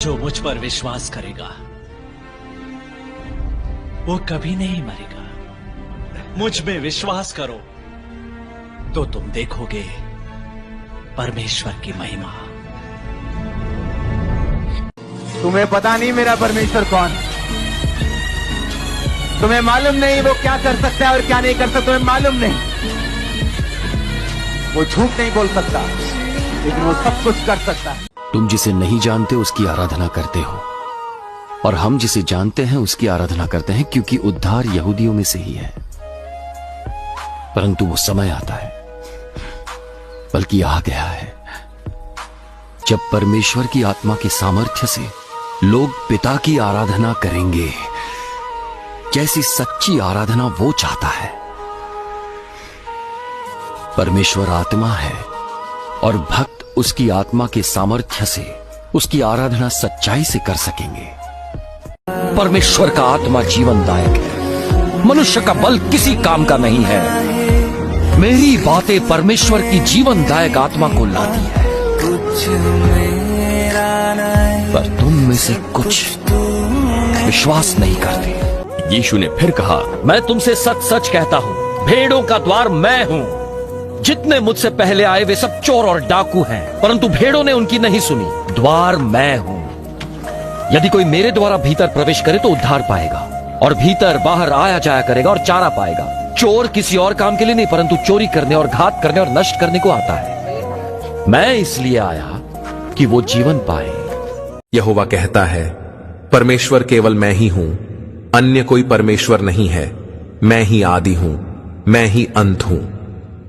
जो मुझ पर विश्वास करेगा वो कभी नहीं मरेगा। मुझ में विश्वास करो तो तुम देखोगे परमेश्वर की महिमा। तुम्हें पता नहीं मेरा परमेश्वर कौन है। तुम्हें मालूम नहीं वो क्या कर सकता है और क्या नहीं कर सकता। तुम्हें मालूम नहीं। वो झूठ नहीं बोल सकता लेकिन वो सब कुछ कर सकता है। तुम जिसे नहीं जानते उसकी आराधना करते हो और हम जिसे जानते हैं उसकी आराधना करते हैं, क्योंकि उद्धार यहूदियों में से ही है। परंतु वो समय आता है, बल्कि आ गया है, जब परमेश्वर की आत्मा के सामर्थ्य से लोग पिता की आराधना करेंगे, जैसी सच्ची आराधना वो चाहता है। परमेश्वर आत्मा है और भक्त उसकी आत्मा के सामर्थ्य से उसकी आराधना सच्चाई से कर सकेंगे। परमेश्वर का आत्मा जीवनदायक है, मनुष्य का बल किसी काम का नहीं है। मेरी बातें परमेश्वर की जीवनदायक आत्मा को लाती है, पर तुम में से कुछ विश्वास नहीं करते। यीशु ने फिर कहा, मैं तुमसे सच सच कहता हूं, भेड़ों का द्वार मैं हूं। जितने मुझसे पहले आए वे सब चोर और डाकू हैं, परंतु भेड़ों ने उनकी नहीं सुनी। द्वार मैं हूं। यदि कोई मेरे द्वारा भीतर प्रवेश करे तो उद्धार पाएगा और भीतर बाहर आया जाया करेगा और चारा पाएगा। चोर किसी और काम के लिए नहीं, परंतु चोरी करने और घात करने और नष्ट करने को आता है। मैं इसलिए आया कि वो जीवन पाए। यहोवा कहता है, परमेश्वर केवल मैं ही हूं, अन्य कोई परमेश्वर नहीं है। मैं ही आदि हूं, मैं ही अंत हूं।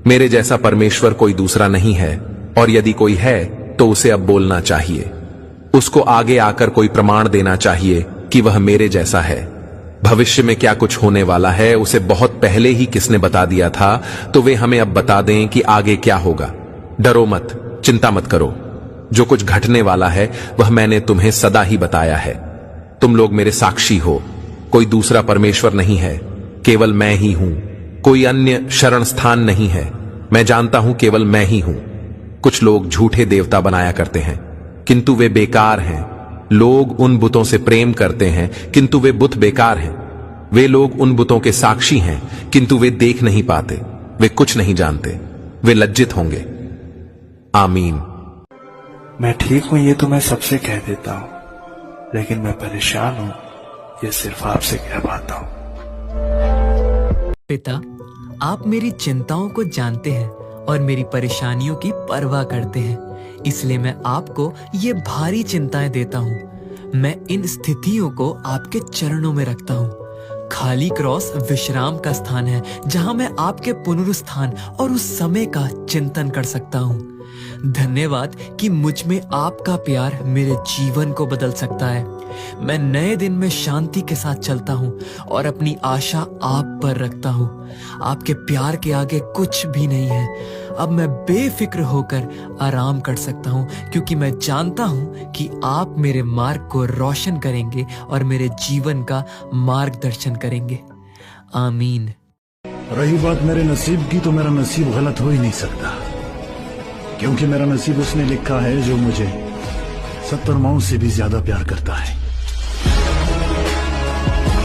मेरे जैसा परमेश्वर कोई दूसरा नहीं है, और यदि कोई है तो उसे अब बोलना चाहिए। उसको आगे आकर कोई प्रमाण देना चाहिए कि वह मेरे जैसा है। भविष्य में क्या कुछ होने वाला है उसे बहुत पहले ही किसने बता दिया था, तो वे हमें अब बता दें कि आगे क्या होगा। डरो मत, चिंता मत करो। जो कुछ घटने वाला है वह मैंने तुम्हें सदा ही बताया है। तुम लोग मेरे साक्षी हो। कोई दूसरा परमेश्वर नहीं है, केवल मैं ही हूं। कोई अन्य शरण स्थान नहीं है। मैं जानता हूं केवल मैं ही हूं। कुछ लोग झूठे देवता बनाया करते हैं, किंतु वे बेकार हैं। लोग उन बुतों से प्रेम करते हैं, किंतु वे बुत बेकार हैं। वे लोग उन बुतों के साक्षी हैं, किंतु वे देख नहीं पाते। वे कुछ नहीं जानते। वे लज्जित होंगे। आमीन। मैं ठीक हूं ये तो मैं सबसे कह देता हूं, लेकिन मैं परेशान हूं ये सिर्फ आपसे कह पाता हूं। पिता, आप मेरी चिंताओं को जानते हैं और मेरी परेशानियों की परवाह करते हैं, इसलिए मैं आपको ये भारी चिंताएं देता हूँ। मैं इन स्थितियों को आपके चरणों में रखता हूँ। खाली क्रॉस विश्राम का स्थान है, जहाँ मैं आपके पुनरुत्थान और उस समय का चिंतन कर सकता हूँ। धन्यवाद कि मुझ में आपका प्यार मेरे जीवन को बदल सकता है। मैं नए दिन में शांति के साथ चलता हूँ और अपनी आशा आप पर रखता हूँ। आपके प्यार के आगे कुछ भी नहीं है। अब मैं बेफिक्र होकर आराम कर सकता हूँ, क्योंकि मैं जानता हूँ कि आप मेरे मार्ग को रोशन करेंगे और मेरे जीवन का मार्गदर्शन करेंगे। आमीन। रही बात मेरे नसीब की, तो मेरा नसीब गलत हो ही नहीं सकता, क्योंकि मेरा नसीब उसने लिखा है जो मुझे 70 माओं से भी ज्यादा प्यार करता है।